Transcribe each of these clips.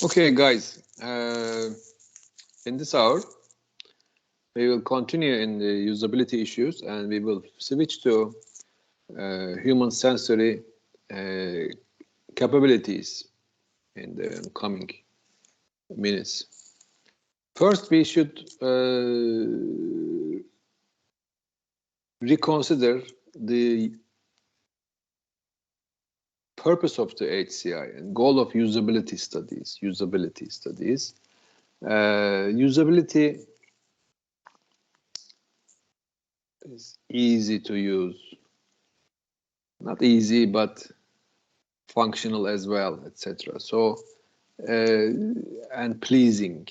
Okay, guys, in this hour, we will continue in the usability issues and we will switch to human sensory capabilities in the coming minutes. First, we should reconsider the purpose of the HCI and goal of usability studies. Usability is easy to use, not easy, but functional as well, etc. So, and pleasing.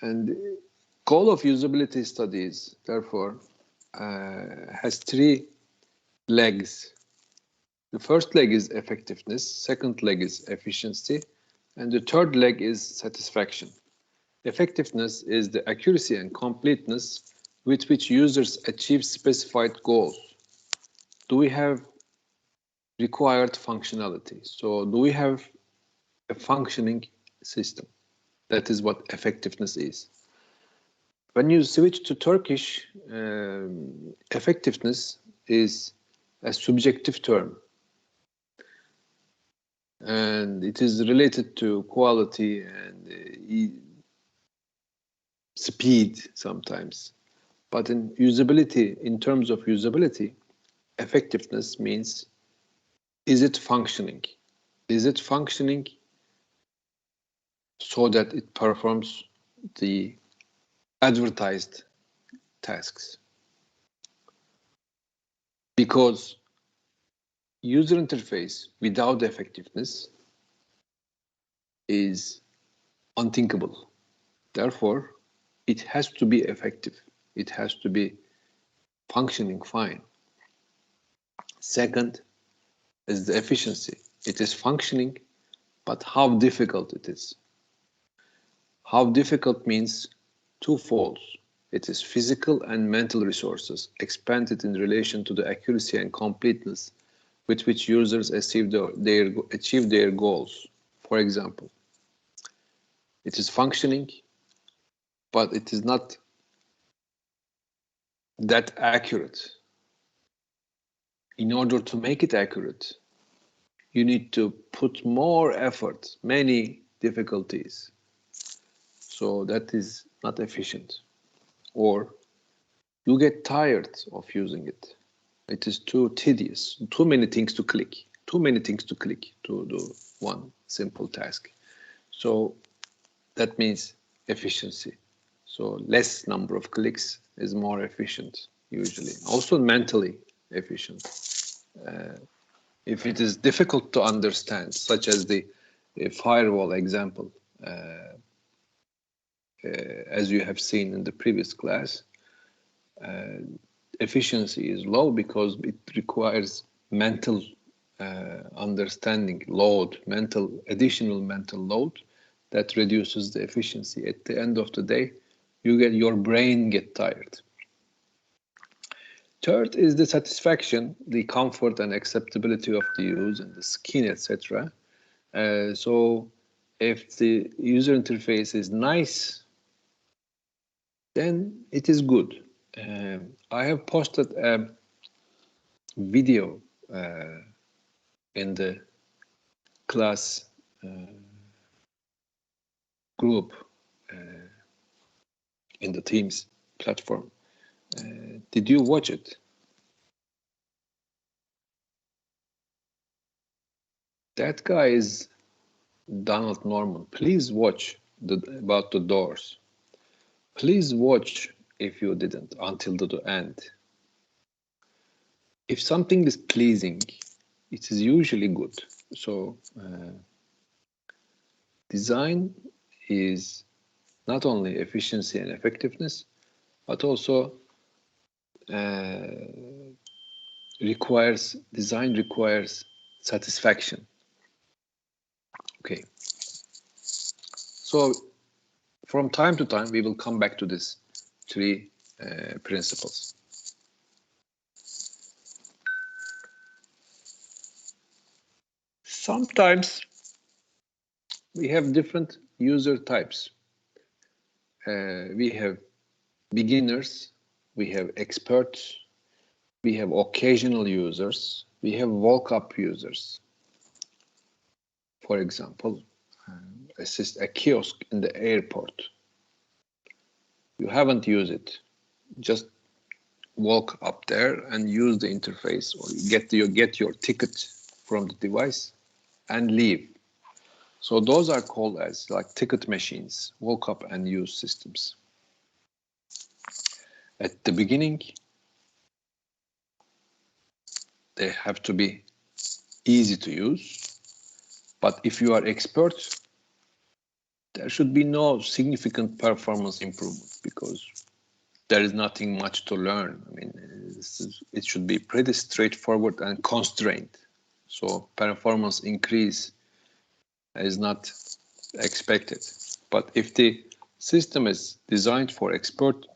And goal of usability studies, therefore, has three legs. The first leg is effectiveness, second leg is efficiency, and the third leg is satisfaction. Effectiveness is the accuracy and completeness with which users achieve specified goals. Do we have required functionality? So do we have a functioning system? That is what effectiveness is. When you switch to Turkish, effectiveness is a subjective term. And it is related to quality and speed sometimes. But in usability, in terms of usability, effectiveness means, is it functioning? Is it functioning so that it performs the advertised tasks? Because user interface without effectiveness is unthinkable. Therefore, it has to be effective. It has to be functioning fine. Second is the efficiency. It is functioning, but how difficult it is. How difficult means twofold. It is physical and mental resources expanded in relation to the accuracy and completeness with which users achieve their goals. For example, it is functioning, but it is not that accurate. In order to make it accurate, you need to put more effort, many difficulties. So that is not efficient. Or you get tired of using it. It is too tedious, too many things to click to do one simple task. So that means efficiency. So less number of clicks is more efficient usually. Also mentally efficient. If it is difficult to understand, such as the firewall example, as you have seen in the previous class, efficiency is low because it requires mental understanding, additional mental load that reduces the efficiency. At the end of the day, your brain get tired. Third is the satisfaction, the comfort and acceptability of the use and the skin, etc. So if the user interface is nice, then it is good. I have posted a video in the class group in the Teams platform. Did you watch it? That guy is Donald Norman. Please watch about the doors. Please watch, if you didn't, until the end. If something is pleasing, it is usually good. So design is not only efficiency and effectiveness, but also design requires satisfaction. Okay. So from time to time, we will come back to these three principles. Sometimes we have different user types. We have beginners, we have experts, we have occasional users, we have walk-up users. For example, assist a kiosk in the airport. You haven't used it, just walk up there and use the interface, or you get your ticket from the device and leave. So those are called as like ticket machines, walk up and use systems. At the beginning, they have to be easy to use, but if you are expert, there should be no significant performance improvement because there is nothing much to learn. I mean, it should be pretty straightforward and constrained. So performance increase is not expected. But if the system is designed for expert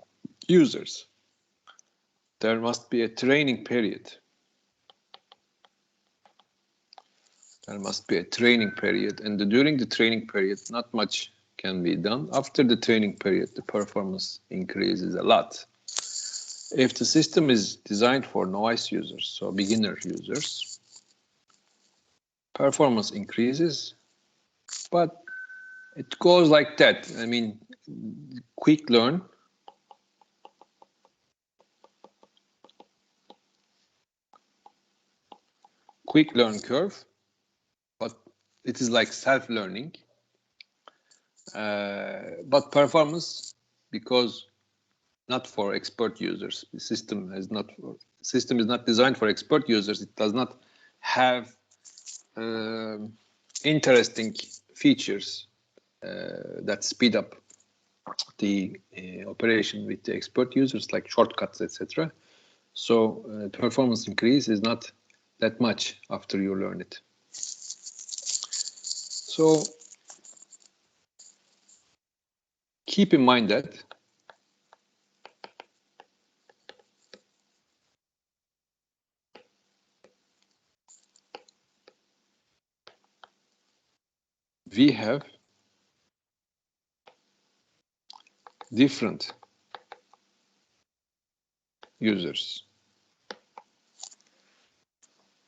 users, there must be a training period. There must be a training period, and during the training period, not much can be done. After the training period, the performance increases a lot. If the system is designed for novice users, so beginner users, performance increases, but it goes like that. I mean, quick learn curve, but it is like self-learning. But performance, because not for expert users, the system is not designed for expert users. It does not have interesting features that speed up the operation with the expert users, like shortcuts, etc. So performance increase is not that much after you learn it. So keep in mind that we have different users.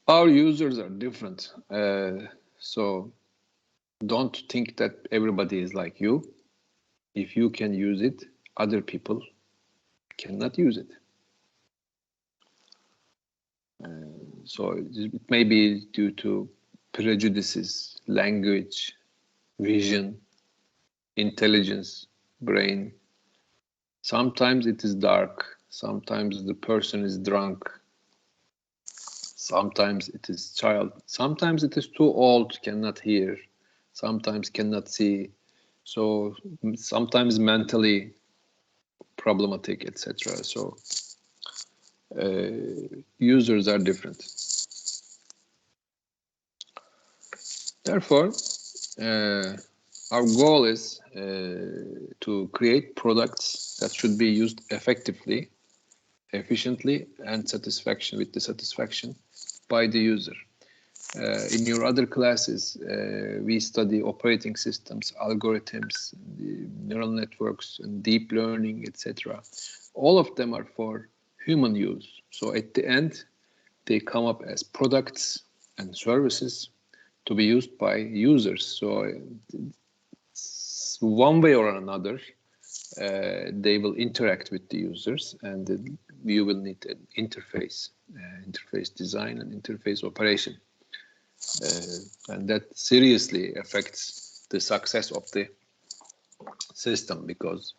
Our users are different. So don't think that everybody is like you. If you can use it, other people cannot use it. So it may be due to prejudices, language, vision, intelligence, brain. Sometimes it is dark. Sometimes the person is drunk. Sometimes it is child. Sometimes it is too old, cannot hear. Sometimes cannot see. So sometimes mentally problematic, etc. So users are different. Therefore, our goal is to create products that should be used effectively, efficiently, and with the satisfaction by the user. In your other classes, we study operating systems, algorithms, neural networks, and deep learning, etc. All of them are for human use. So at the end, they come up as products and services to be used by users. So one way or another, they will interact with the users, and you will need an interface design and interface operation. And that seriously affects the success of the system, because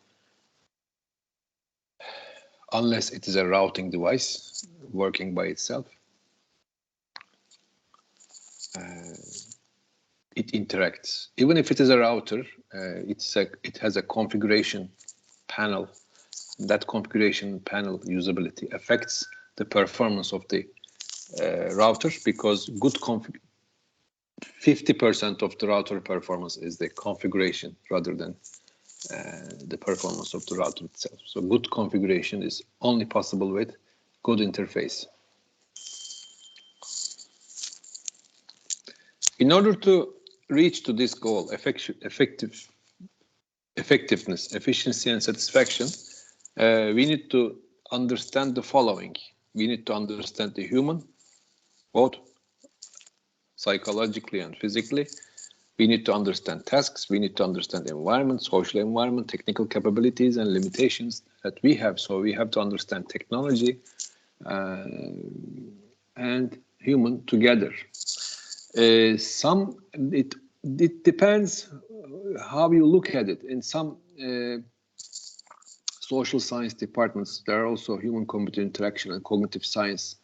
unless it is a routing device working by itself, it interacts. Even if it is a router, it has a configuration panel. That configuration panel usability affects the performance of the router, because 50% of the router performance is the configuration rather than the performance of the router itself. So good configuration is only possible with good interface. In order to reach to this goal, effectiveness, efficiency, and satisfaction, we need to understand the following. We need to understand the human, both psychologically and physically. We need to understand tasks. We need to understand the environment, social environment, technical capabilities and limitations that we have. So we have to understand technology and human together. It depends how you look at it. In some social science departments, there are also human-computer interaction and cognitive science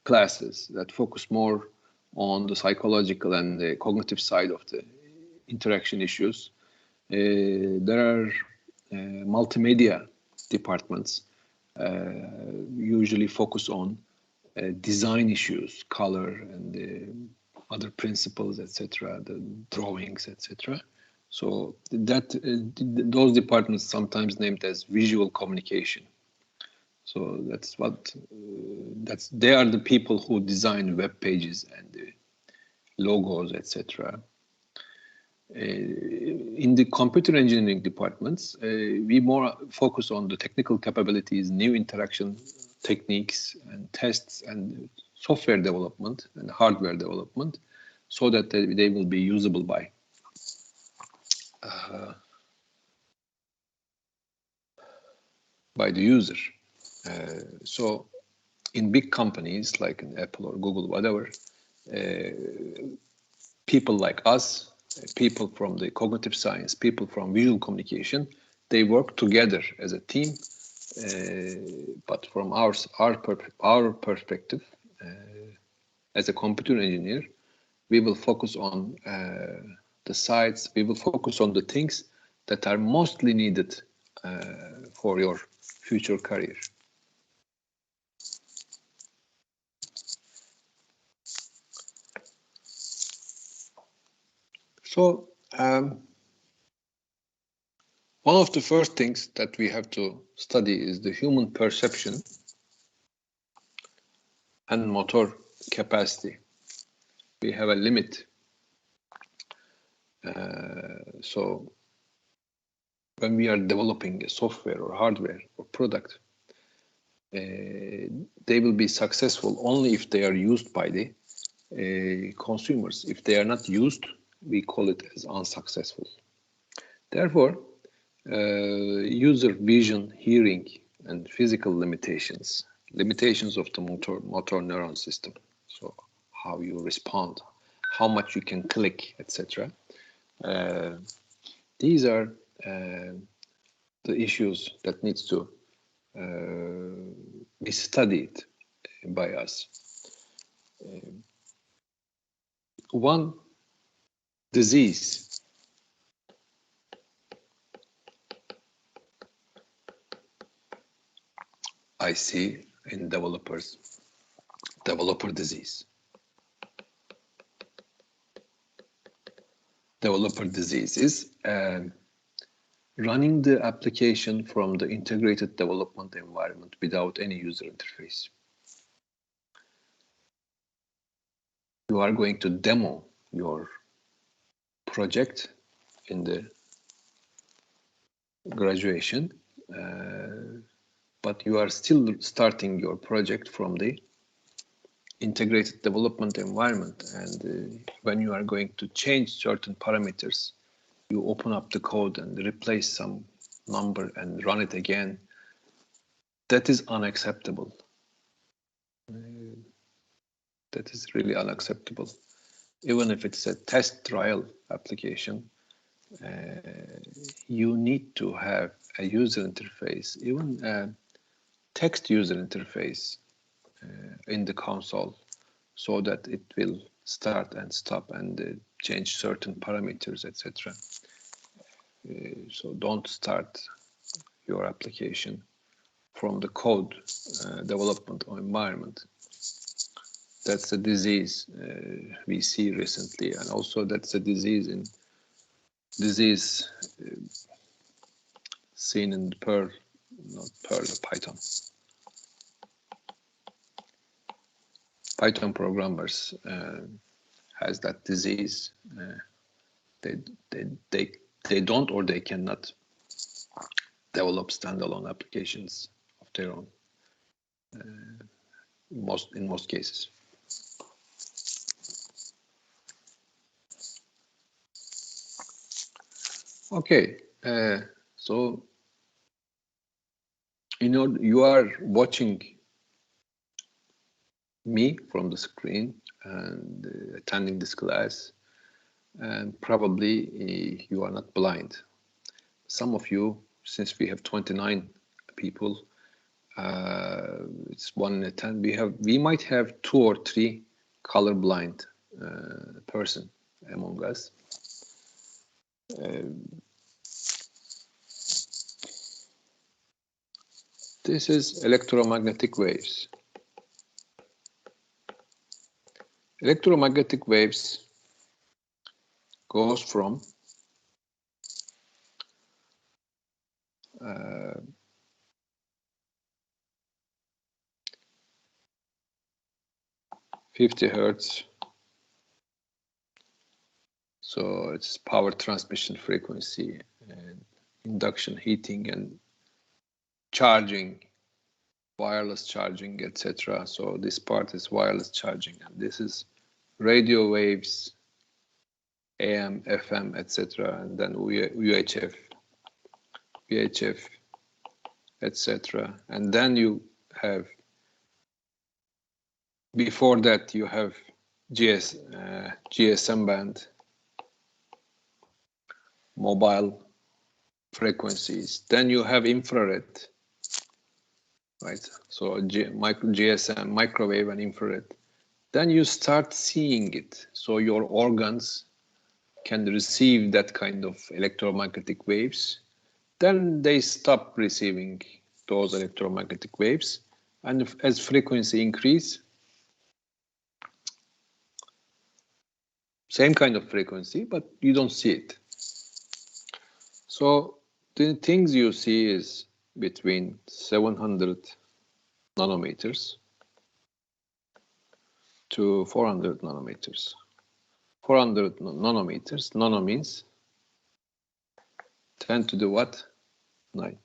classes that focus more on the psychological and the cognitive side of the interaction issues. There are multimedia departments usually focus on design issues, color and other principles, etc., the drawings, etc. So that those departments sometimes named as visual communication. So that's what they are the people who design web pages and the logos, etc. In the computer engineering departments, we more focus on the technical capabilities, new interaction techniques and tests and software development and hardware development, so that they will be usable by the user. So in big companies like in Apple or Google, whatever, people like us, people from the cognitive science, people from visual communication, they work together as a team. But from our perspective, as a computer engineer, we will focus on the sides, we will focus on the things that are mostly needed for your future career. So, one of the first things that we have to study is the human perception and motor capacity. We have a limit. So when we are developing a software or hardware or product, they will be successful only if they are used by the consumers. If they are not used, we call it as unsuccessful. Therefore, user vision, hearing, and physical limitations of the motor neuron system. So how you respond, how much you can click, etc. These are the issues that needs to be studied by us. One disease I see in developer disease. Developer disease is running the application from the integrated development environment without any user interface. You are going to demo your project in the graduation, but you are still starting your project from the integrated development environment, and when you are going to change certain parameters, you open up the code and replace some number and run it again. That is unacceptable. That is really unacceptable. Even if it's a test trial application, you need to have a user interface, even a text user interface in the console, so that it will start and stop and change certain parameters, etc. So don't start your application from the code development or environment. That's a disease we see recently, and also that's a disease seen in Python programmers has that disease. they don't or they cannot develop standalone applications of their own. In most cases. Okay, so you are watching me from the screen and attending this class, and probably you are not blind. Some of you, since we have 29 people, it's 1 in 10. We might have 2 or 3 colorblind person among us. This is electromagnetic waves. Electromagnetic waves goes from 50 hertz. So it's power transmission frequency and induction heating and charging, wireless charging, etc. So this part is wireless charging, and this is radio waves, AM, FM, etc. And then UHF, VHF, etc. And then you have, before that you have GSM band, mobile frequencies. Then you have infrared, right? So GSM, microwave and infrared. Then you start seeing it. So your organs can receive that kind of electromagnetic waves. Then they stop receiving those electromagnetic waves. And as frequency increase, same kind of frequency, but you don't see it. So the things you see is between 700 nanometers to 400 nanometers. 400 nanometers, nano means 10 to the what? 9.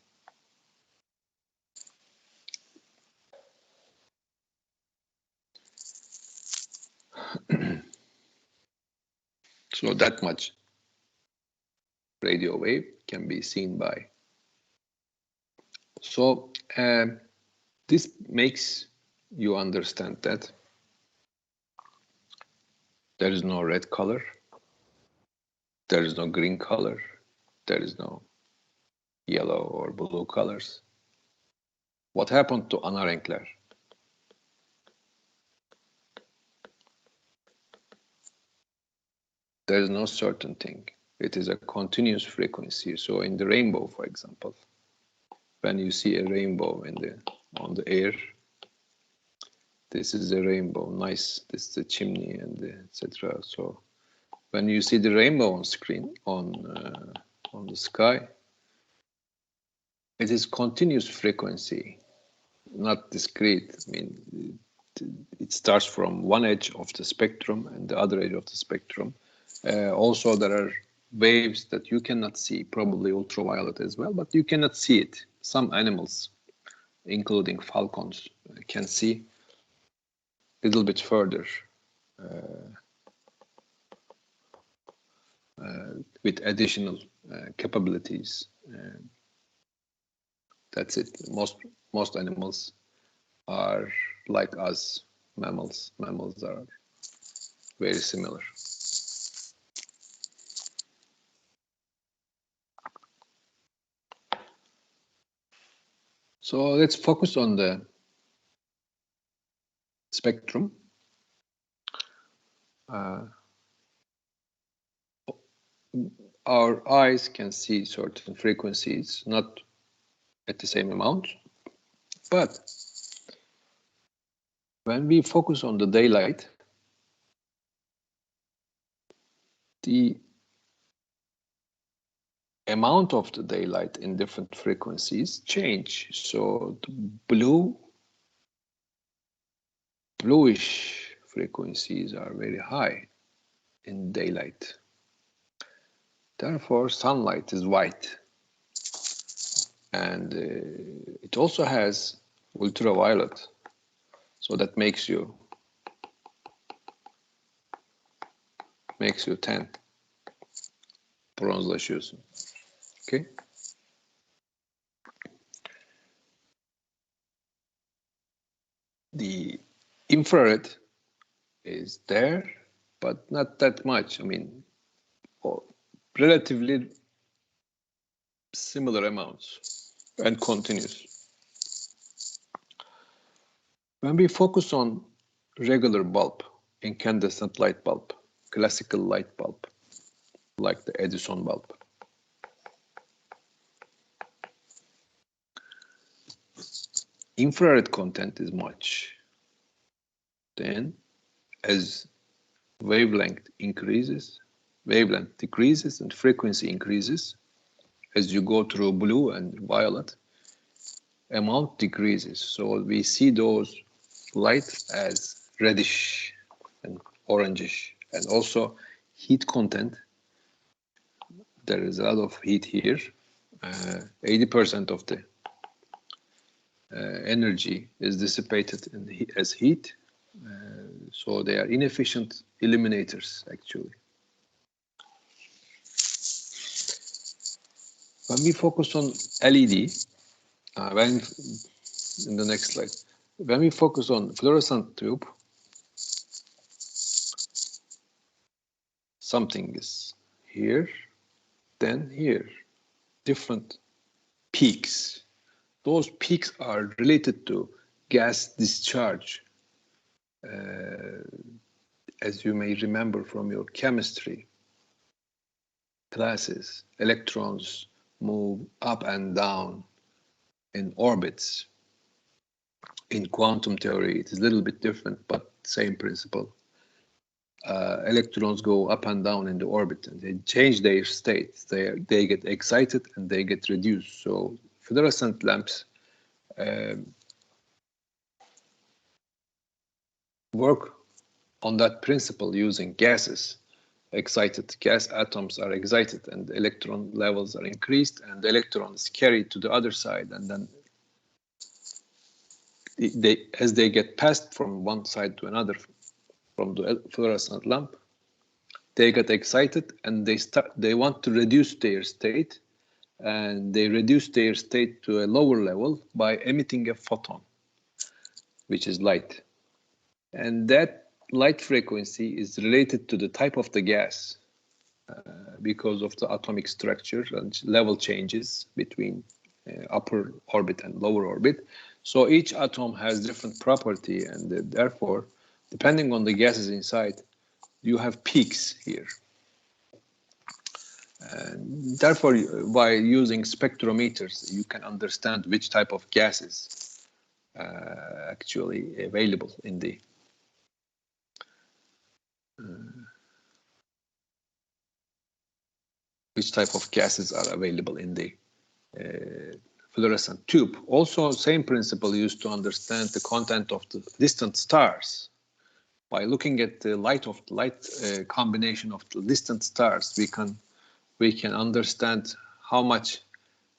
So that much radio wave can be seen by. So this makes you understand that there is no red color, there is no green color, there is no yellow or blue colors. What happened to ana renkler? There is no certain thing. It is a continuous frequency. So in the rainbow, for example, when you see a rainbow on the air, this is a rainbow, nice. This is the chimney and etc. So when you see the rainbow on screen on the sky, it is continuous frequency, not discrete. I mean, it starts from one edge of the spectrum and the other edge of the spectrum. Also, there are waves that you cannot see, probably ultraviolet as well, but you cannot see it. Some animals, including falcons, can see a little bit further with additional capabilities. That's it. Most animals are like us, mammals. Mammals are very similar. So let's focus on the spectrum. Our eyes can see certain frequencies, not at the same amount, but when we focus on the daylight, the amount of the daylight in different frequencies change. So the bluish frequencies are very high in daylight. Therefore, sunlight is white. And it also has ultraviolet. So that makes you tan. Bronzlaşıyorsun. Okay? The infrared is there, but not that much. I mean, relatively similar amounts and continuous. When we focus on regular bulb, incandescent light bulb, classical light bulb, like the Edison bulb, infrared content is much. Then, as wavelength decreases and frequency increases, as you go through blue and violet, amount decreases. So we see those lights as reddish and orangish, and also heat content. There is a lot of heat here. 80% of the energy is dissipated as heat. So they are inefficient illuminators, actually. When we focus on LED, in the next slide, when we focus on fluorescent tube, something is here, then here, different peaks. Those peaks are related to gas discharge. As you may remember from your chemistry classes, electrons move up and down in orbits. In quantum theory, it is a little bit different, but same principle. Electrons go up and down in the orbit, and they change their states. They get excited and they get reduced. So fluorescent lamps work on that principle using gases. Excited gas atoms are excited, and electron levels are increased, and the electron is carried to the other side, and then as they get passed from one side to another from the fluorescent lamp, they get excited and they want to reduce their state, and they reduce their state to a lower level by emitting a photon, which is light. And that light frequency is related to the type of the gas because of the atomic structure and level changes between upper orbit and lower orbit. So each atom has different property, and therefore, depending on the gases inside, you have peaks here. And therefore, by using spectrometers, you can understand which type of gases actually available in the which type of gases are available in the fluorescent tube. Also, same principle used to understand the content of the distant stars. By looking at the light combination of the distant stars, we can understand how much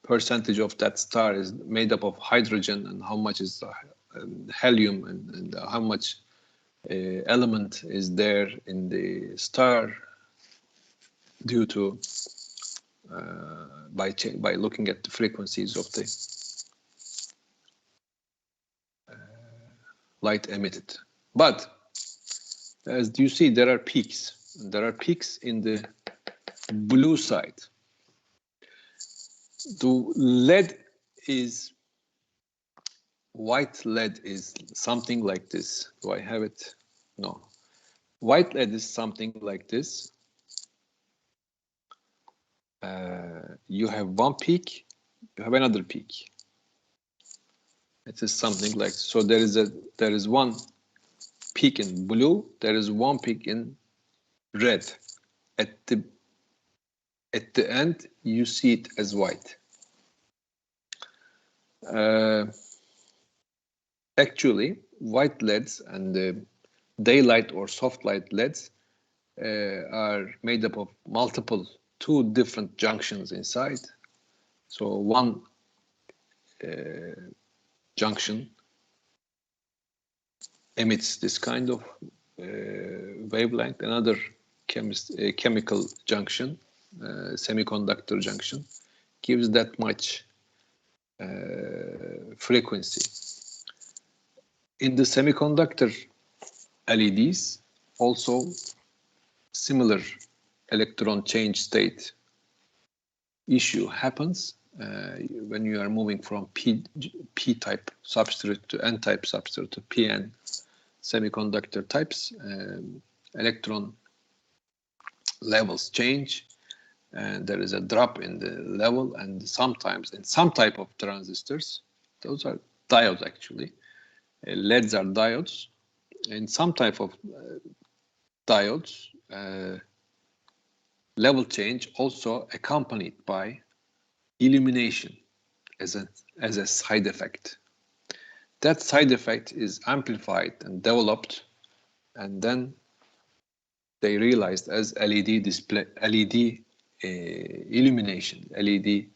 percentage of that star is made up of hydrogen and how much is helium, and how much element is there in the star due to by looking at the frequencies of the light emitted. But as you see, there are peaks. There are peaks in the blue side. The white LED is something like this. Do I have it? No. White LED is something like this. You have one peak, you have another peak. It is something like, so there is one peak in blue, there is one peak in red. At the end, you see it as white. Actually, white LEDs and daylight or soft light LEDs are made up of multiple two different junctions inside. So one junction emits this kind of wavelength, another chemical junction, semiconductor junction, gives that much frequency. In the semiconductor LEDs, also similar electron change state issue happens when you are moving from P-type substrate to N-type substrate to PN semiconductor types. Electron levels change, and there is a drop in the level, and sometimes in some type of transistors, those are diodes actually, LEDs are diodes, in some type of diodes, level change also accompanied by illumination as a side effect. That side effect is amplified and developed, and then they realized as LED display, LED illumination, LED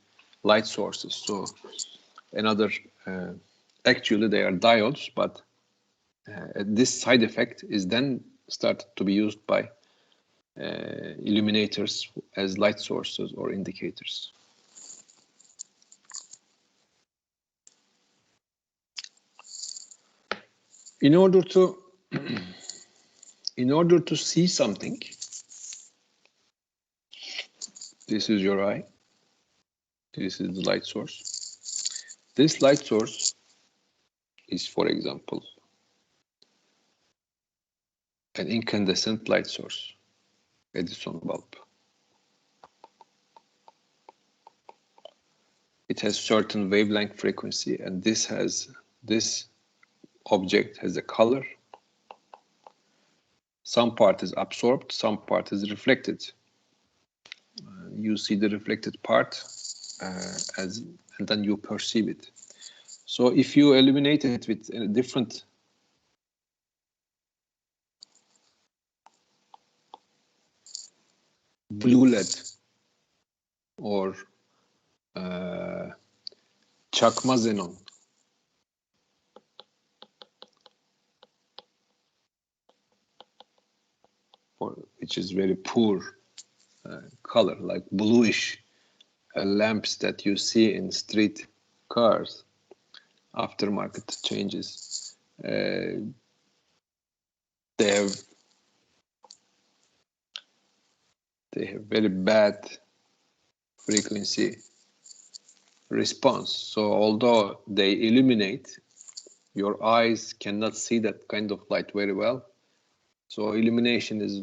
light sources. So another, actually they are diodes, but this side effect is then started to be used by illuminators as light sources or indicators. In order to see something, this is your eye. This is the light source. This light source is, for example, an incandescent light source, Edison bulb. It has certain wavelength frequency, and this object has a color. Some part is absorbed, some part is reflected. You see the reflected part and then you perceive it. So if you illuminate it with a different blue LED or çakma xenon, which is very poor color, like bluish lamps that you see in street cars, aftermarket changes. They have very bad frequency response. So although they illuminate, your eyes cannot see that kind of light very well. So illumination is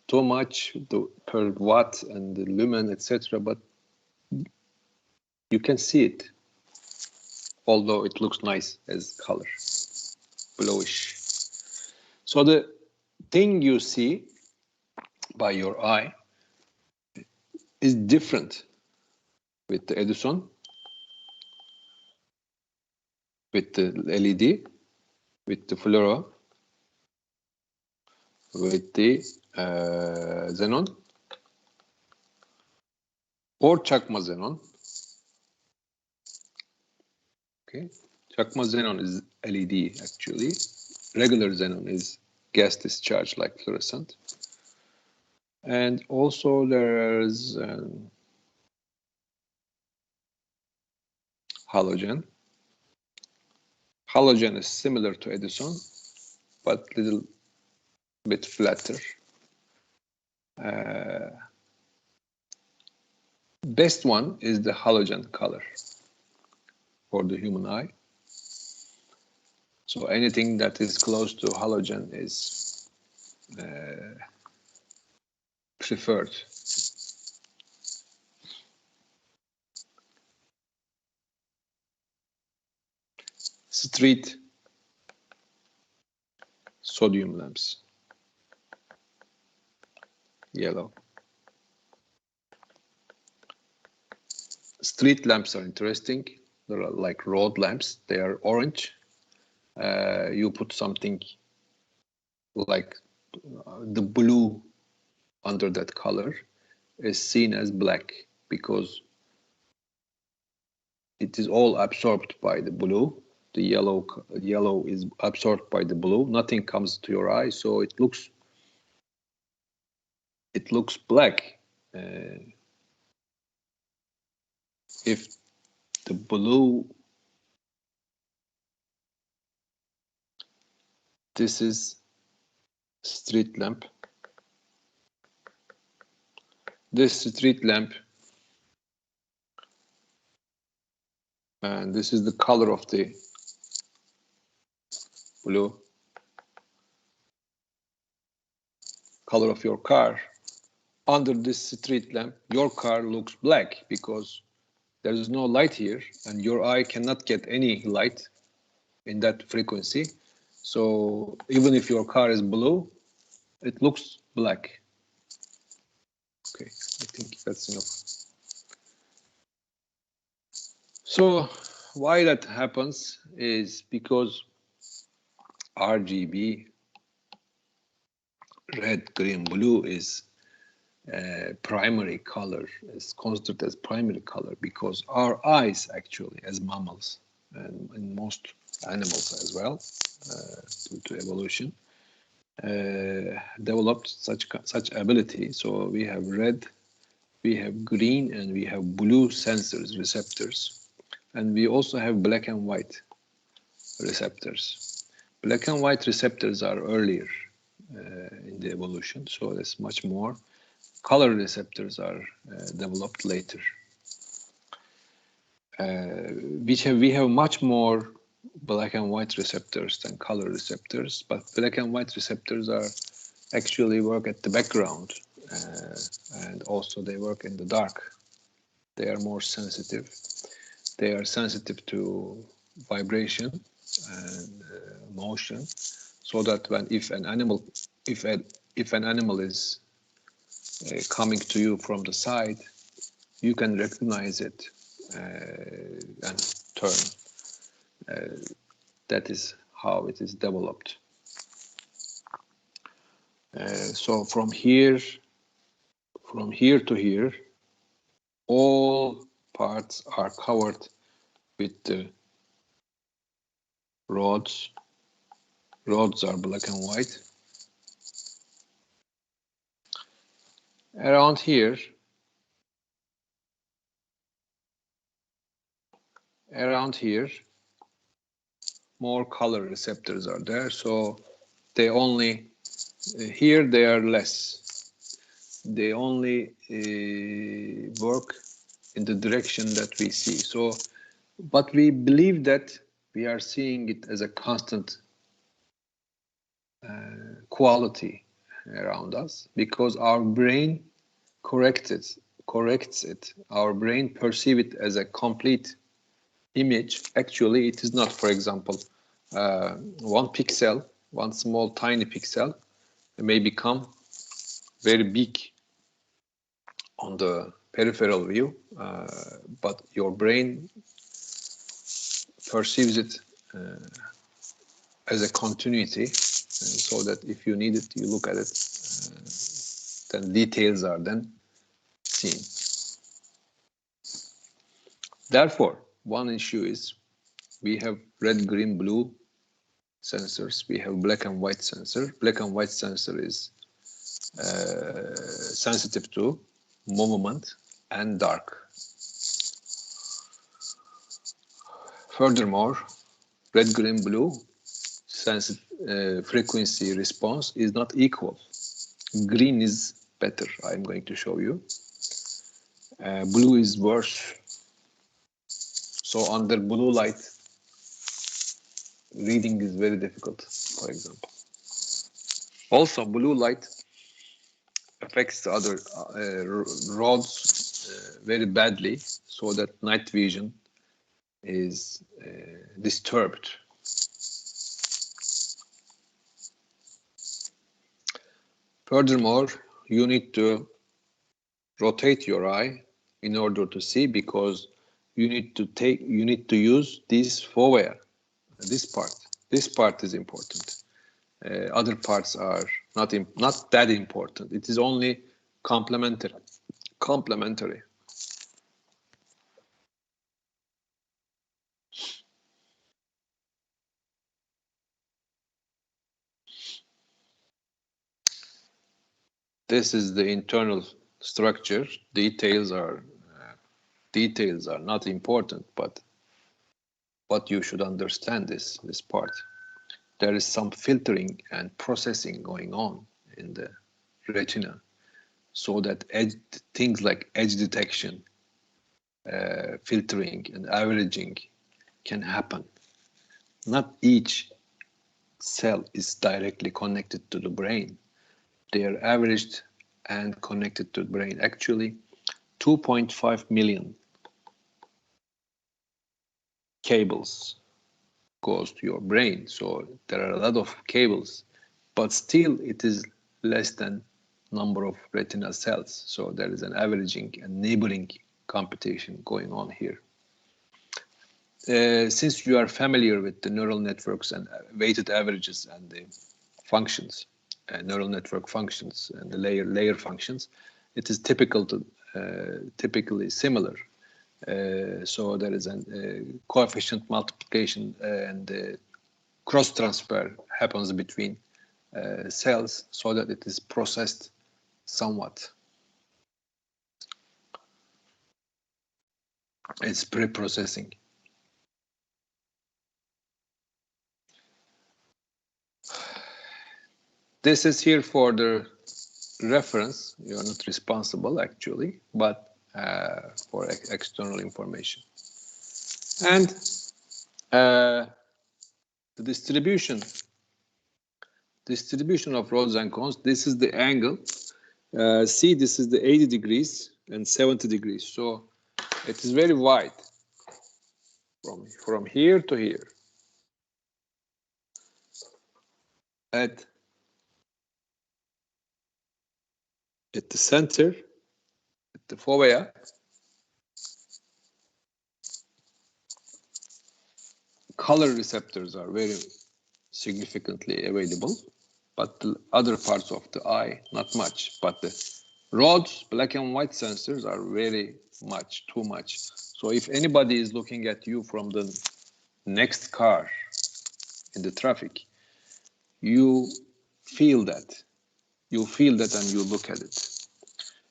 too much per watt and the lumen, etc. But you can see it, although it looks nice as color, bluish. So the thing you see by your eye is different with the Edison, with the LED, with the fluoro, with the xenon, or çakma xenon. Okay, çakma xenon is LED actually. Regular xenon is gas discharge like fluorescent. And also there's halogen. Halogen is similar to Edison, but little bit flatter. Best one is the halogen color for the human eye. So anything that is close to halogen is preferred. Street sodium lamps, yellow. Street lamps are interesting. They're like road lamps. They are orange. You put something like the blue under that color, is seen as black because it is all absorbed by the blue. The yellow is absorbed by the blue. Nothing comes to your eye, so it looks black. If the blue, this is street lamp. This street lamp, and this is the color of the blue, color of your car. Under this street lamp, your car looks black because there is no light here, and your eye cannot get any light in that frequency. So even if your car is blue, it looks black. Okay, I think that's enough. So why that happens is because RGB, red, green, blue, is primary color, is considered as primary color because our eyes actually, as mammals and in most animals as well, due to evolution, developed such ability. So we have red, we have green, and we have blue sensors, receptors, and we also have black and white receptors. Black and white receptors are earlier in the evolution, so there's much more. Color receptors are developed later. We have much more black and white receptors than color receptors, but black and white receptors are actually work at the background, and also they work in the dark. They are more sensitive. They are sensitive to vibration and motion, so that if an animal is coming to you from the side, you can recognize it and turn. That is how it is developed. So from here to here, all parts are covered with the rods. Rods are black and white. Around here, more color receptors are there. So they only, here they are less. They only work in the direction that we see. So, but we believe that we are seeing it as a constant quality around us because our brain corrects it. Our brain perceives it as a complete image. Actually, it is not. For example, one pixel, one small tiny pixel may become very big on the peripheral view, but your brain perceives it as a continuity, so that if you need it, you look at it, then details are then seen. Therefore, one issue is we have red, green, blue sensors. We have black and white sensor. Black and white sensor is sensitive to movement and dark. Furthermore, red, green, blue frequency response is not equal. Green is better. I'm going to show you. Blue is worse. So under blue light, reading is very difficult, for example. Also, blue light affects the other rods very badly, so that night vision is disturbed. Furthermore, you need to rotate your eye in order to see, because you need to use this fovea, this part. This part is important. Other parts are not that important. It is only complementary complementary. This is the internal structure. Details are not important, but what you should understand is this part. There is some filtering and processing going on in the retina, so that things like edge detection, filtering, and averaging can happen. Not each cell is directly connected to the brain. They are averaged and connected to the brain. Actually, 2.5 million cables goes to your brain. So there are a lot of cables, but still it is less than number of retinal cells. So there is an averaging and neighboring computation going on here. Since you are familiar with the neural networks and weighted averages and the functions, neural network functions and the layer functions, it is typically similar. So there is a coefficient multiplication and cross transfer happens between cells so that it is processed somewhat. It's pre-processing. This is here for the reference. You are not responsible actually, but for external information. And the distribution of rods and cones. This is the angle. See, this is the 80 degrees and 70 degrees. So it is very wide from here to here. At the center, at the fovea, color receptors are very significantly available, but the other parts of the eye, not much. But the rods, black and white sensors are very much, too much. So if anybody is looking at you from the next car in the traffic, you feel that. You feel that and you look at it.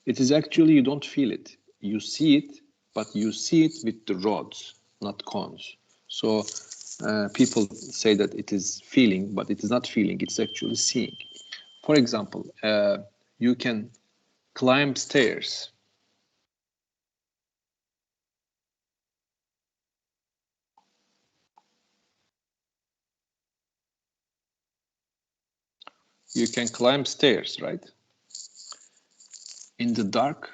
It is actually, you don't feel it. You see it, but you see it with the rods, not cones. So people say that it is feeling, but it is not feeling, it's actually seeing. For example, you can climb stairs. You can climb stairs, right? In the dark,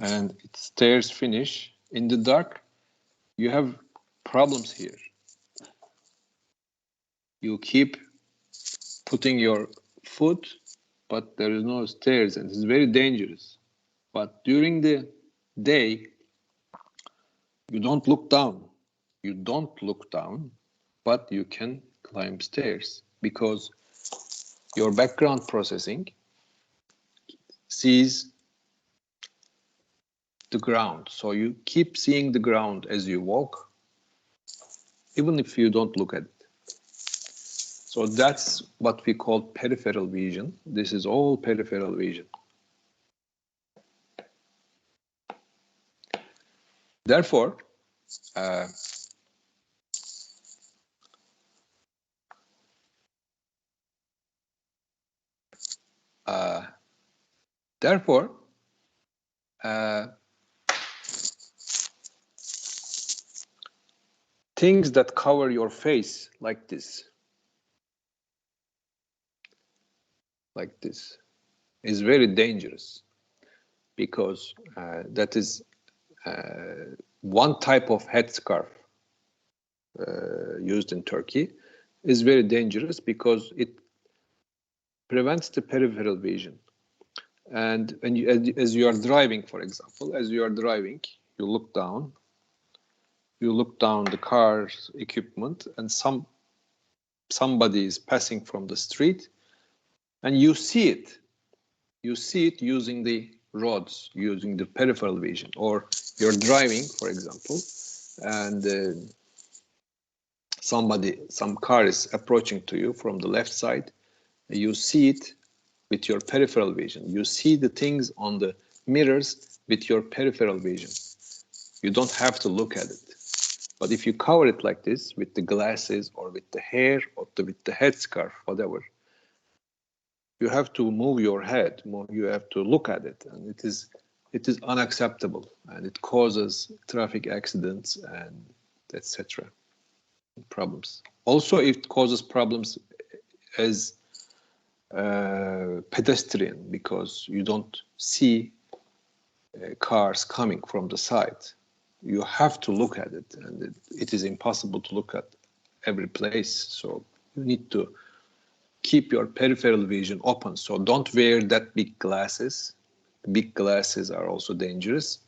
and stairs finish. In the dark, you have problems here. You keep putting your foot, but there is no stairs, and it's very dangerous. But during the day, you don't look down. You don't look down, but you can climb stairs because your background processing sees the ground. So you keep seeing the ground as you walk, even if you don't look at it. So that's what we call peripheral vision. This is all peripheral vision. Therefore, things that cover your face like this, is very dangerous because that is one type of headscarf used in Turkey is very dangerous because it prevents the peripheral vision. And when you, as you are driving, for example, as you are driving, you look down the car's equipment, and somebody is passing from the street, and you see it using the roads using the peripheral vision, or you're driving, for example, and some car is approaching to you from the left side. You see it with your peripheral vision. You see the things on the mirrors with your peripheral vision. You don't have to look at it. But if you cover it like this with the glasses or with the hair or with the headscarf, whatever, you have to move your head. You have to look at it, and it is unacceptable, and it causes traffic accidents and etc. Problems. Also, it causes problems as pedestrian, because you don't see cars coming from the side. You have to look at it, and it is impossible to look at every place. So you need to keep your peripheral vision open. So don't wear that big glasses. Big glasses are also dangerous,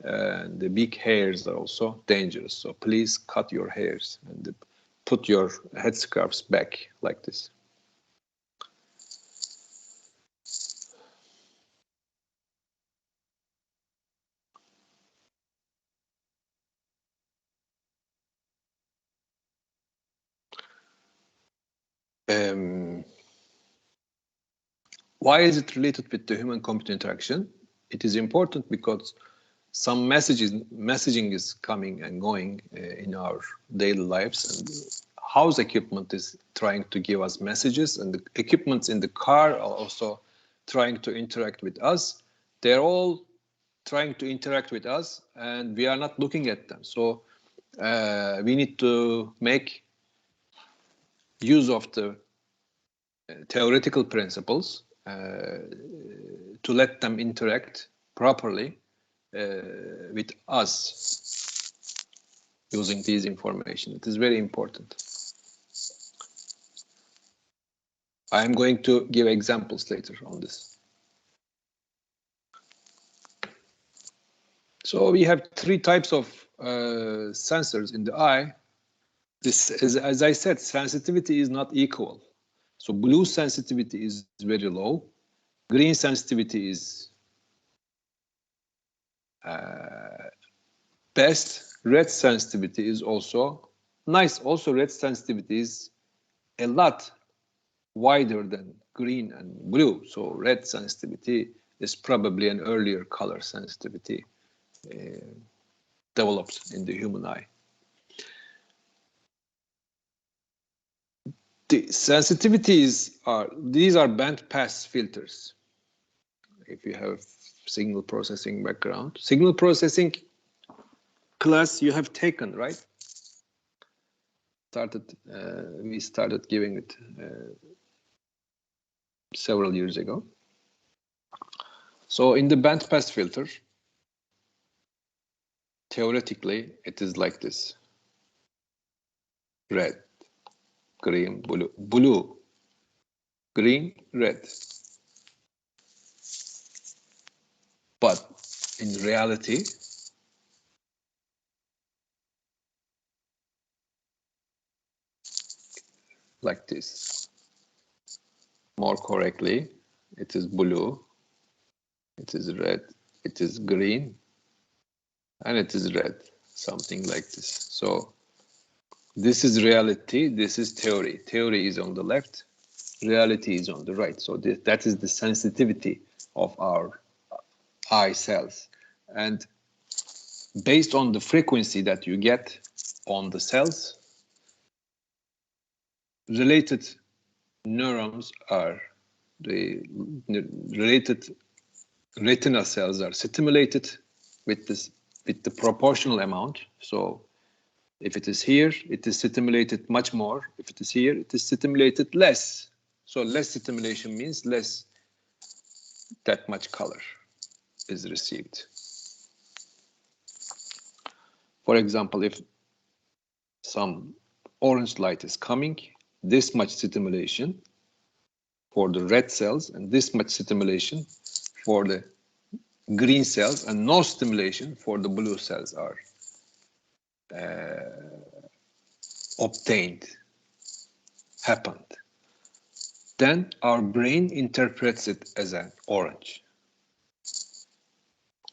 and the big hairs are also dangerous. So please cut your hairs and put your headscarves back like this. Why is it related with the human-computer interaction? It is important because some messaging is coming and going in our daily lives, and house equipment is trying to give us messages, and the equipments in the car are also trying to interact with us. They're all trying to interact with us, and we are not looking at them. So we need to make use of the theoretical principles to let them interact properly with us using these information. It is very important. I am going to give examples later on this. So we have three types of sensors in the eye. This is, as I said, sensitivity is not equal. So blue sensitivity is very low. Green sensitivity is best. Red sensitivity is also nice. Also, red sensitivity is a lot wider than green and blue. So red sensitivity is probably an earlier color sensitivity developed in the human eye. The sensitivities these are band pass filters. If you have signal processing background, signal processing class you have taken, right? We started giving it several years ago. So in the band pass filter, theoretically, it is like this: red, green, blue, green, red. But in reality, like this. More correctly, it is blue, it is red, it is green, and it is red, something like this. So this is reality, this is theory. Theory is on the left, reality is on the right. So that is the sensitivity of our eye cells. And based on the frequency that you get on the cells, related neurons are the related retinal cells are stimulated with the proportional amount. So if it is here, it is stimulated much more. If it is here, it is stimulated less. So less stimulation means less, that much color is received. For example, if some orange light is coming, this much stimulation for the red cells and this much stimulation for the green cells, and no stimulation for the blue cells are happened. Then our brain interprets it as an orange.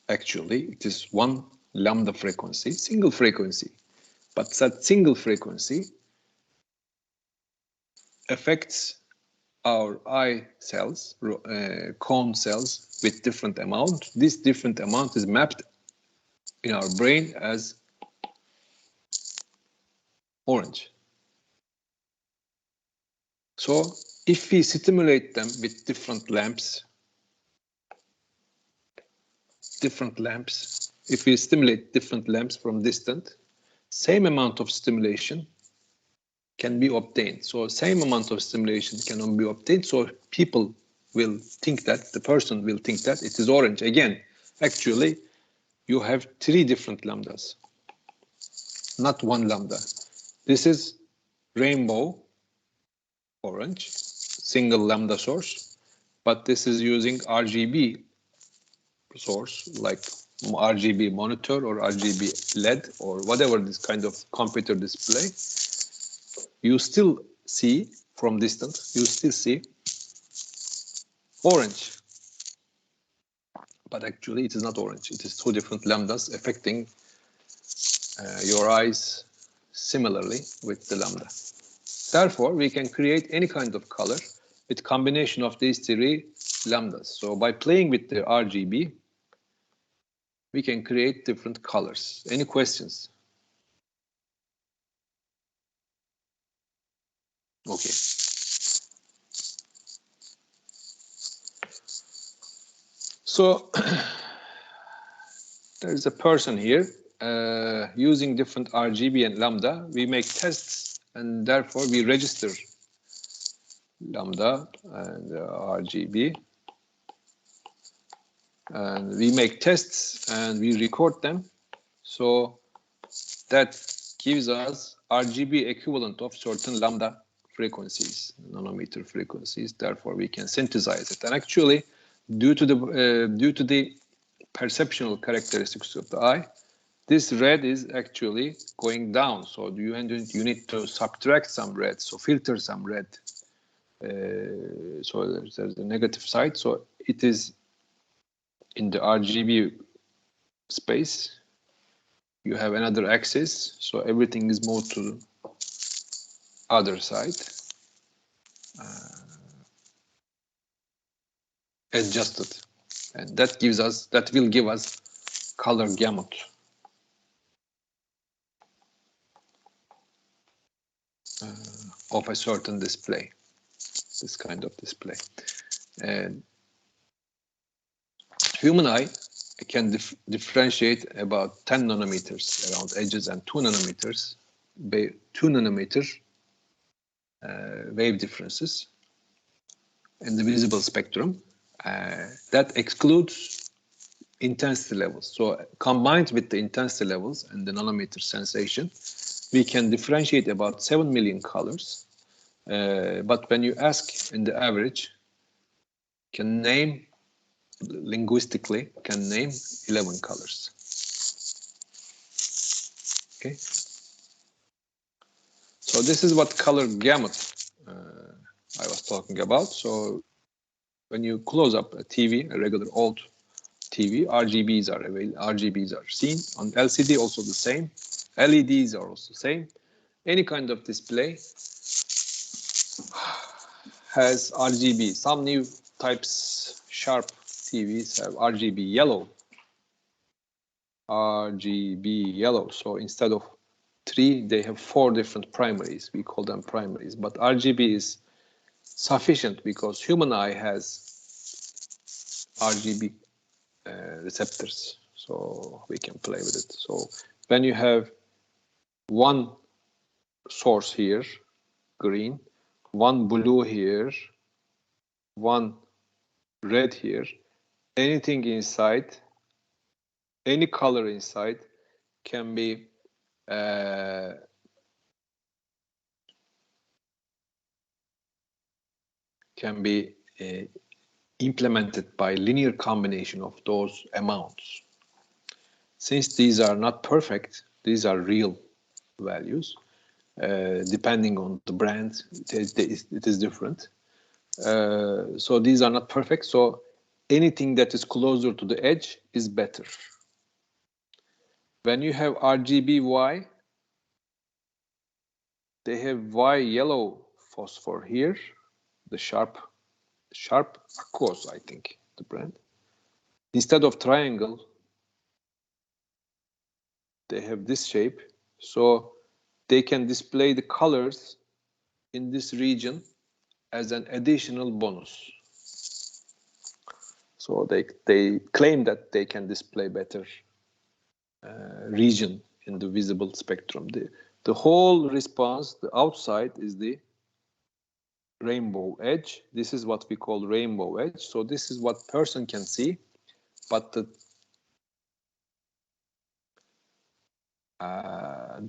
actually it is one lambda frequency, single frequency, but that single frequency affects our eye cells, cone cells with different amount. This different amount is mapped in our brain as orange. So if we stimulate them with different lamps, if we stimulate different lamps from distant, same amount of stimulation can be obtained. So same amount of stimulation can be obtained. So people will think that, the person will think that it is orange. Again, actually, you have 3 different lambdas, not one lambda. This is rainbow orange, single lambda source, but this is using RGB source, like RGB monitor or RGB LED or whatever this kind of computer display. You still see from distance, you still see orange. But actually it is not orange. It is 2 different lambdas affecting your eyes similarly with the lambda. Therefore, we can create any kind of color with combination of these 3 lambdas. So by playing with the RGB, we can create different colors. Any questions? Okay. So there's a person here using different RGB and lambda. We make tests and therefore we register lambda and RGB. And we make tests and we record them. So that gives us RGB equivalent of certain lambda frequencies, nanometer frequencies. Therefore, we can synthesize it. And actually, due to the perceptual characteristics of the eye, this red is actually going down. So you need to subtract some red, so filter some red. So there's the negative side. So it is in the RGB space. You have another axis, so everything is moved to the other side. Adjusted, and that will give us color gamut. Of a certain display, this kind of display. And human eye can differentiate about 10 nanometers around edges and 2 nanometers, 2 nanometer wave differences in the visible spectrum. That excludes intensity levels. So combined with the intensity levels and the nanometer sensation, we can differentiate about 7 million colors. But when you ask in the average, can name linguistically, can name 11 colors. Okay. So this is what color gamut I was talking about. So when you close up a TV, a regular old TV, RGBs are available. RGBs are seen on LCD. Also the same. LEDs are also the same. Any kind of display has RGB. Some new types, sharp TVs have RGB yellow. RGB yellow. So instead of 3, they have 4 different primaries. We call them primaries. But RGB is sufficient because human eye has RGB receptors. So we can play with it. So when you have one source here, green, one blue here, one red here, anything inside, any color inside can be implemented by linear combination of those amounts. Since these are not perfect, these are real values. Depending on the brand, it is different. So these are not perfect. So anything that is closer to the edge is better. When you have RGBY, they have Y yellow phosphor here, the sharp Aquos, I think, the brand. Instead of triangle, they have this shape, so they can display the colors in this region as an additional bonus. So they claim that they can display better region in the visible spectrum. The whole response, the outside is the rainbow edge. This is what we call rainbow edge. So this is what person can see, but the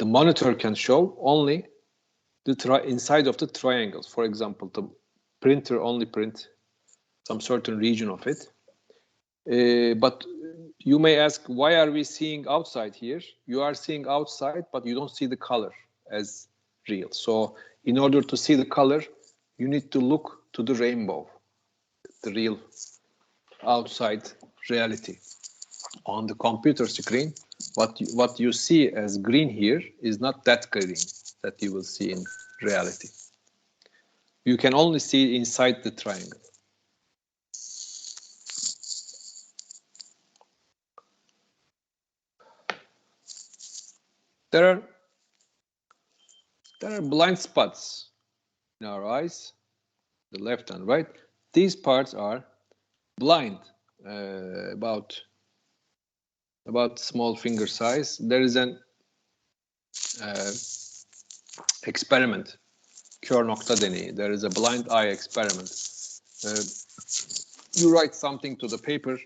monitor can show only the inside of the triangles. For example, the printer only print some certain region of it. But you may ask, why are we seeing outside here? You are seeing outside, but you don't see the color as real. So in order to see the color, you need to look to the rainbow, the real outside reality. On the computer screen, what you see as green here is not that green that you will see in reality. You can only see inside the triangle. There are blind spots in our eyes, the left and right. These parts are blind, about small finger size. There is an experiment, kör nokta deneyi. There is a blind eye experiment. You write something to the paper.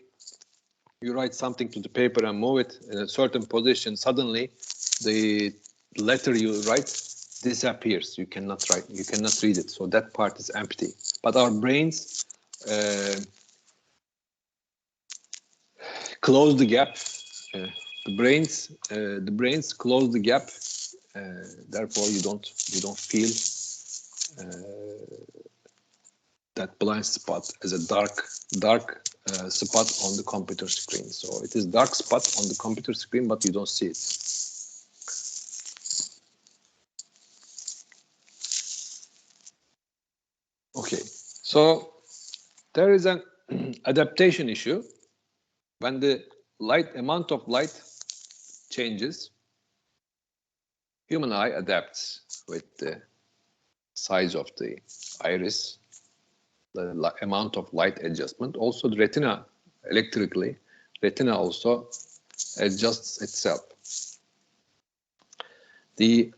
You write something to the paper and move it in a certain position. Suddenly, the letter you write disappears. You cannot write. You cannot read it. So that part is empty. But our brains close the gap. The brains close the gap. Therefore, you don't feel that blind spot as a dark spot on the computer screen. So it is dark spot on the computer screen, but you don't see it. Okay, so there is an adaptation issue. When the amount of light changes, human eye adapts with the size of the iris, the amount of light adjustment. Also the retina, electrically, retina also adjusts itself. The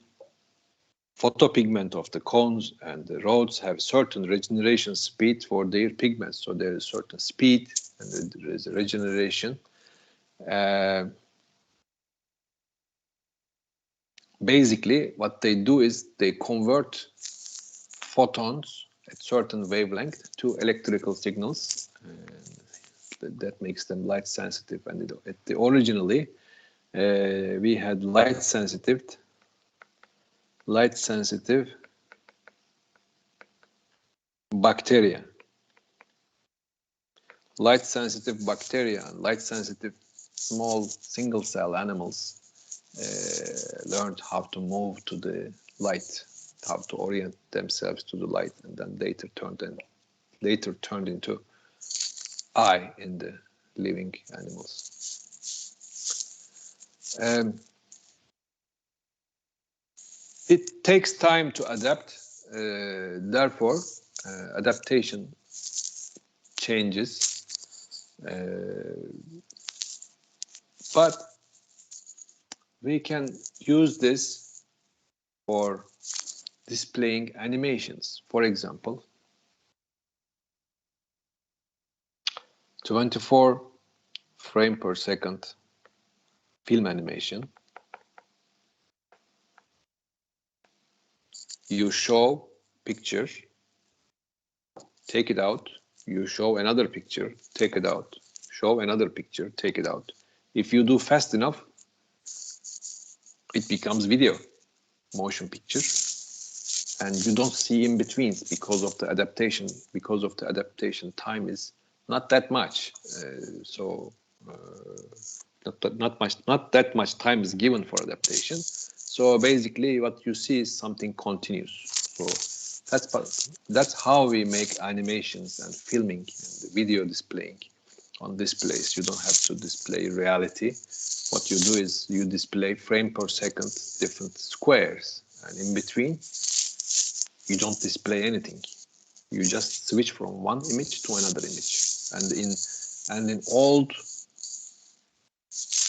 photopigment of the cones and the rods have certain regeneration speed for their pigments. So there is certain speed and there is a regeneration. Basically, what they do is they convert photons at certain wavelength to electrical signals. That makes them light sensitive. And originally, we had light sensitive bacteria. Light sensitive bacteria and light sensitive small single cell animals learned how to move to the light, how to orient themselves to the light, and then later turned into eye in the living animals. It takes time to adapt, therefore adaptation changes, but we can use this for displaying animations. For example, 24 frame per second film animation. You show picture, take it out, you show another picture, take it out, show another picture, take it out. If you do fast enough, it becomes video, motion picture, and you don't see in betweens because of the adaptation. Because of the adaptation, time is not that much. Not that much time is given for adaptation. So basically, what you see is something continuous. So that's how we make animations and filming and video displaying on displays. You don't have to display reality. What you do is you display frame per second different squares, and in between you don't display anything. You just switch from one image to another image. And in old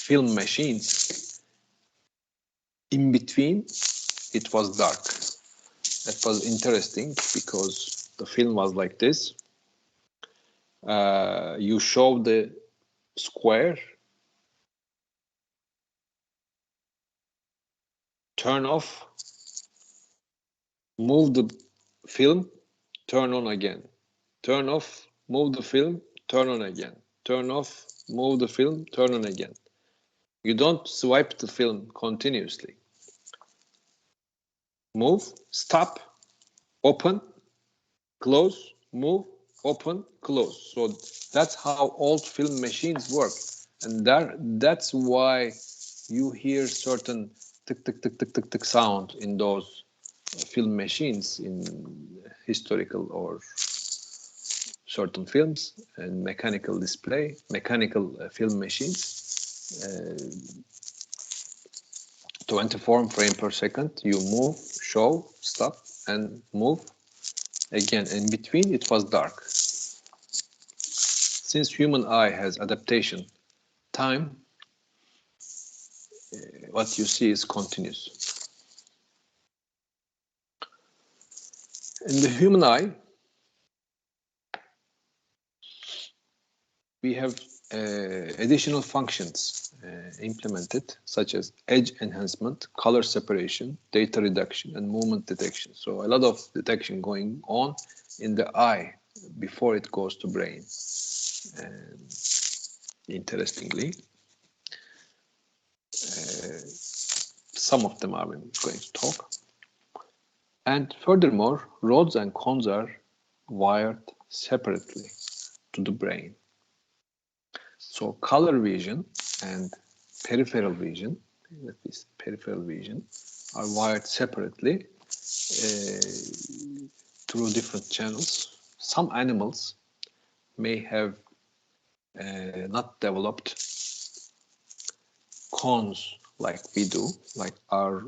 film machines, in between it was dark. That was interesting because the film was like this. You show the square, turn off, move the film, turn on again, turn off, move the film, turn on again, turn off, move the film, turn on again. You don't swipe the film continuously. Move, stop, open, close, move, open, close. So that's how old film machines work. And that's why you hear certain tick, tick, tick, tick, tick, tick sound in those film machines in historical or certain films and mechanical display, mechanical film machines. 24 frames per second, you move, show, stop, and move. Again, in between, it was dark. Since human eye has adaptation time, what you see is continuous. In the human eye, we have additional functions implemented, such as edge enhancement, color separation, data reduction, and movement detection. So a lot of detection going on in the eye before it goes to brain. And interestingly, some of them I'm going to talk. And furthermore, rods and cones are wired separately to the brain. So color vision and peripheral vision, peripheral vision, are wired separately through different channels. Some animals may have not developed cones like we do, like our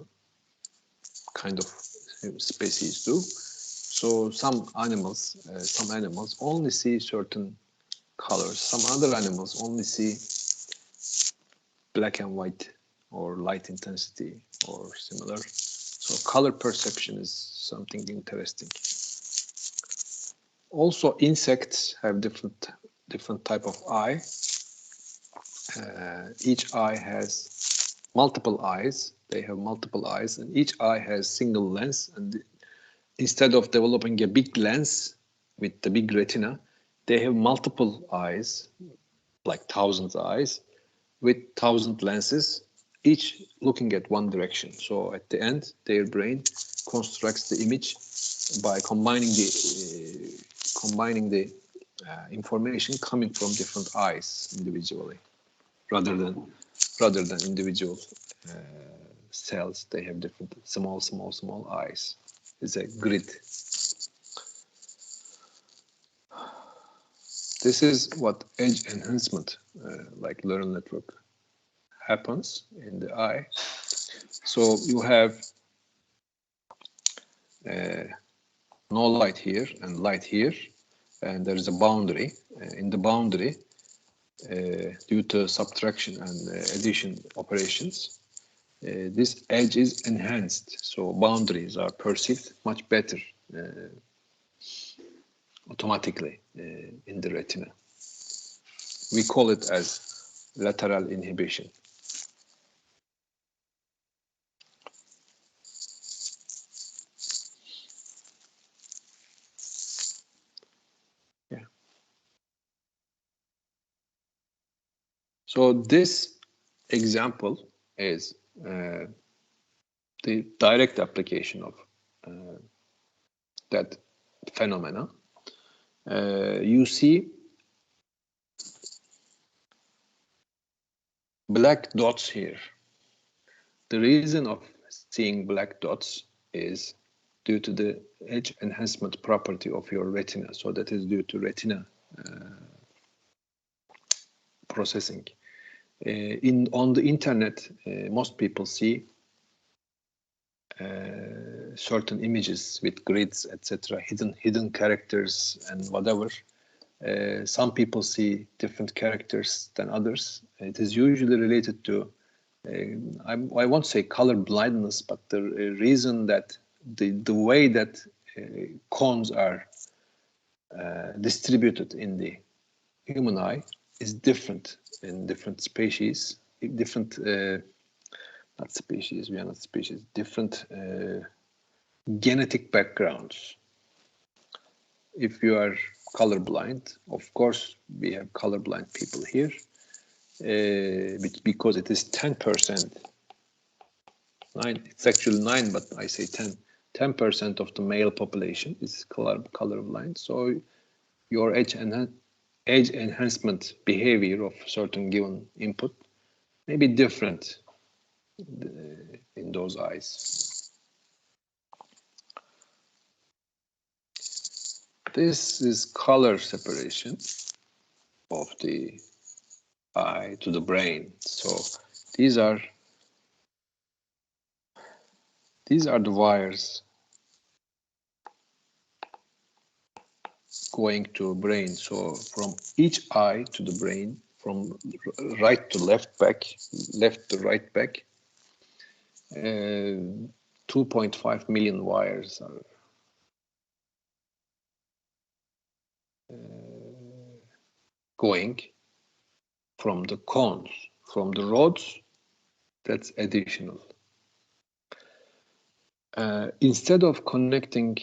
kind of species do. So some animals only see certain colors. Some other animals only see black and white or light intensity or similar. So color perception is something interesting. Also, insects have different type of eye. Each eye has multiple eyes. They have multiple eyes, and each eye has single lens. And instead of developing a big lens with the big retina, they have multiple eyes, like thousands of eyes, with 1,000 lenses, each looking at one direction. So at the end, their brain constructs the image by combining the information coming from different eyes individually, rather than individual cells. They have different small eyes. It's a grid. This is what edge enhancement, like neural network, happens in the eye. So you have no light here and light here, and there is a boundary. In the boundary, due to subtraction and addition operations, this edge is enhanced. So boundaries are perceived much better automatically in the retina. We call it as lateral inhibition. Yeah. So this example is the direct application of that phenomena. You see black dots here. The reason of seeing black dots is due to the edge enhancement property of your retina. So that is due to retina processing. On the internet, most people see certain images with grids, etc., hidden characters and whatever. Some people see different characters than others. It is usually related to, I won't say color blindness, but the reason that the way that cones are distributed in the human eye is different in different species, different, not species, we are not species, different genetic backgrounds. If you are colorblind, of course, we have colorblind people here, because it is 10%. 9, it's actually 9, but I say 10. 10% of the male population is colorblind. So your edge enhancement behavior of certain given input may be different in those eyes. This is color separation of the eye to the brain. So these are the wires going to brain. So from each eye to the brain, from right to left back, left to right back, 2.5 million wires are going from the cones. From the rods, that's additional. Instead of connecting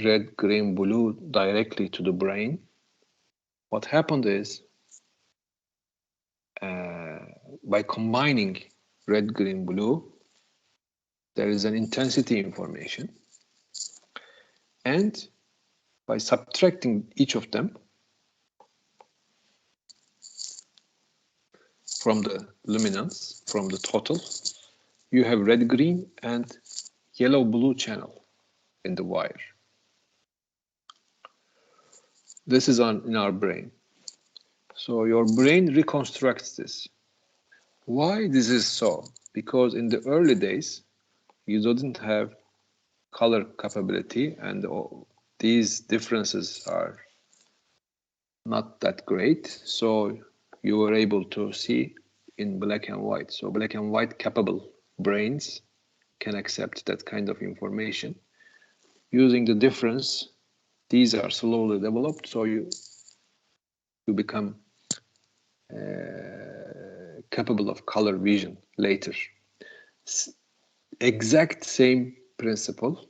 red, green, blue directly to the brain, what happened is by combining red, green, blue, there is an intensity information, and by subtracting each of them from the luminance, from the total, you have red, green, and yellow, blue channel in the wire. This is in our brain. So your brain reconstructs this. Why this is so? Because in the early days, you didn't have color capability, and these differences are not that great. So you were able to see in black and white. So black and white capable brains can accept that kind of information. Using the difference, these are slowly developed, so you become capable of color vision later. Exact same principle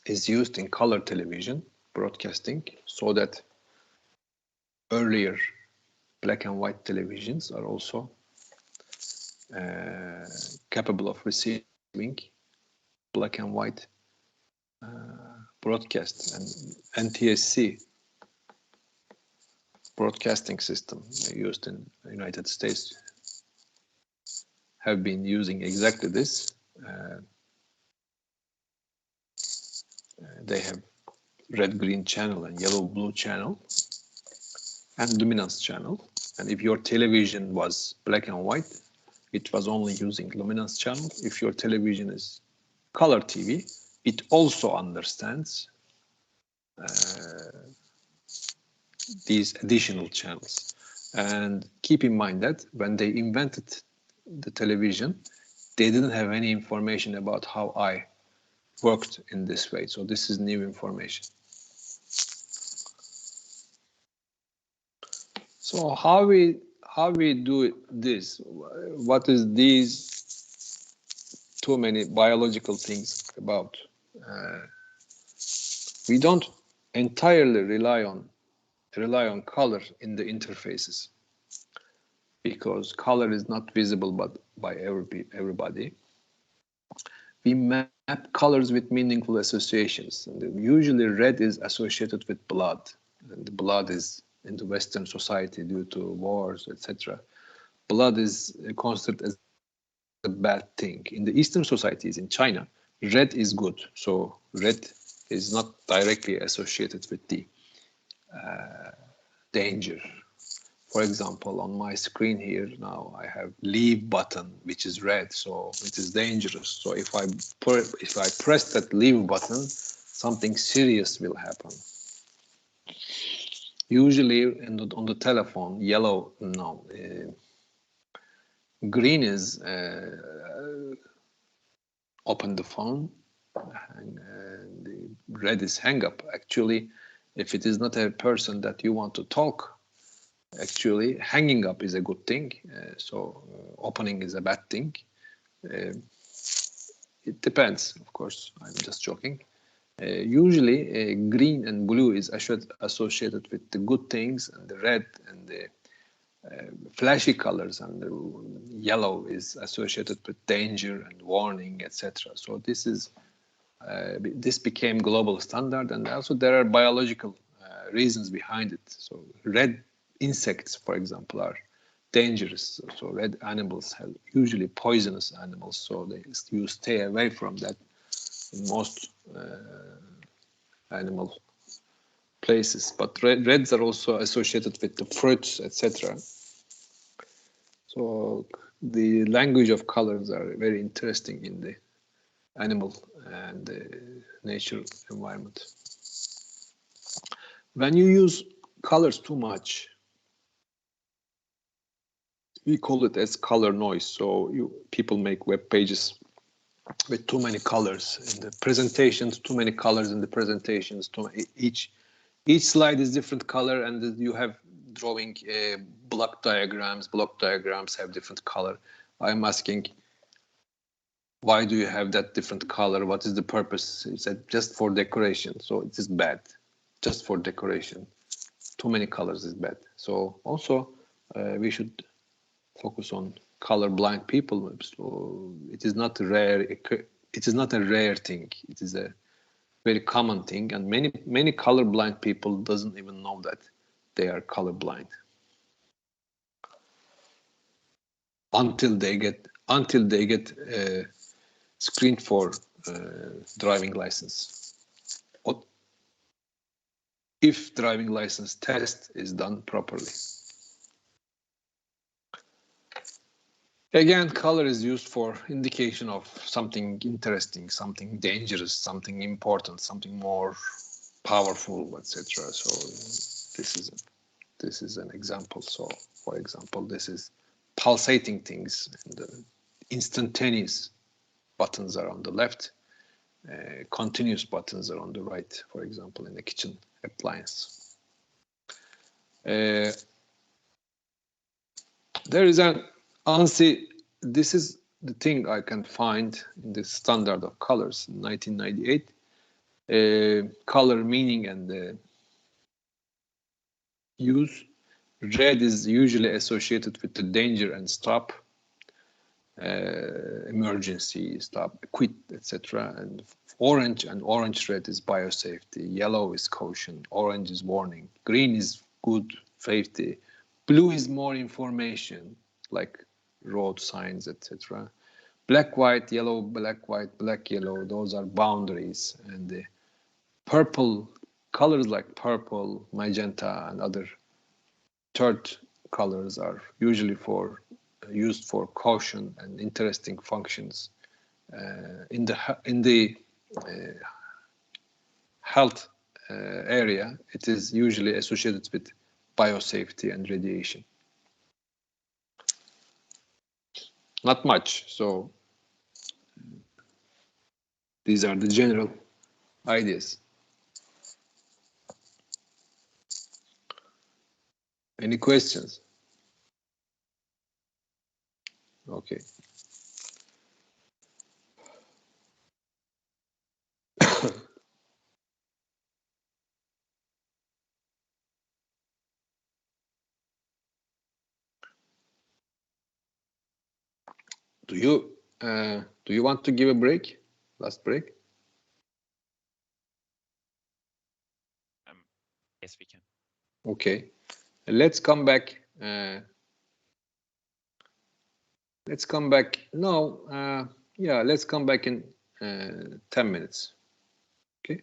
is used in color television broadcasting, so that earlier black and white televisions are also capable of receiving black and white broadcast, and NTSC broadcasting system used in the United States have been using exactly this. They have red-green channel and yellow-blue channel and luminance channel. And if your television was black and white, it was only using luminance channel. If your television is color TV, it also understands these additional channels. And keep in mind that when they invented the television, they didn't have any information about how eye worked in this way. So this is new information. So how we do this? What is these too many biological things about? We don't entirely rely on color in the interfaces, because color is not visible by everybody. We map colors with meaningful associations. And usually red is associated with blood, and the blood is in the Western society due to wars, etc. blood is considered as a bad thing. In the Eastern societies in China, red is good. So red is not directly associated with the danger. For example, on my screen here now, I have leave button, which is red, so it is dangerous. So if I press that leave button, something serious will happen. Usually on the telephone, yellow, no, green is open the phone, and the red is hang up. Actually, if it is not a person that you want to talk, actually hanging up is a good thing. So opening is a bad thing. It depends, of course. I'm just joking. Usually, green and blue is associated with the good things, and the red and the flashy colors and the yellow is associated with danger and warning, etc. So this became global standard, and also there are biological reasons behind it. So red insects, for example, are dangerous. So red animals have usually poisonous animals, so you stay away from that in most animal places. But reds are also associated with the fruits, etc. So the language of colors are very interesting in the animal and the nature environment. When you use colors too much, we call it as color noise. So people make web pages with too many colors in the presentations, too many colors in the presentations. Each slide is different color, and you have drawing block diagrams. Block diagrams have different color. I'm asking, why do you have that different color? What is the purpose? It's just for decoration. So it is bad, just for decoration. Too many colors is bad. So also we should focus on colorblind people. So it is not rare. It is not a rare thing. It is a very common thing, and many colorblind people doesn't even know that they are colorblind until they get screened for driving license. If driving license test is done properly. Again, color is used for indication of something interesting, something dangerous, something important, something more powerful, etc. So this is an example. So, for example, this is pulsating things, and the instantaneous buttons are on the left, continuous buttons are on the right, for example, in the kitchen appliance. There is an ANSI. This is the thing I can find in the standard of colors in 1998. Color meaning and the use. Red is usually associated with the danger and stop, emergency, stop, quit, etc. And orange and orange red is biosafety. Yellow is caution. Orange is warning. Green is good safety. Blue is more information, like road signs, etc. Black, white, yellow, black, white, black, yellow, those are boundaries. And the purple, colors like purple, magenta, and other third colors are usually used for caution and interesting functions. In the health area, it is usually associated with biosafety and radiation. Not much, so these are the general ideas. Any questions? Okay. Do you want to give a break? Last break? Yes, we can. Okay. Let's come back Let's come back. No, yeah, let's come back in 10 minutes. Okay.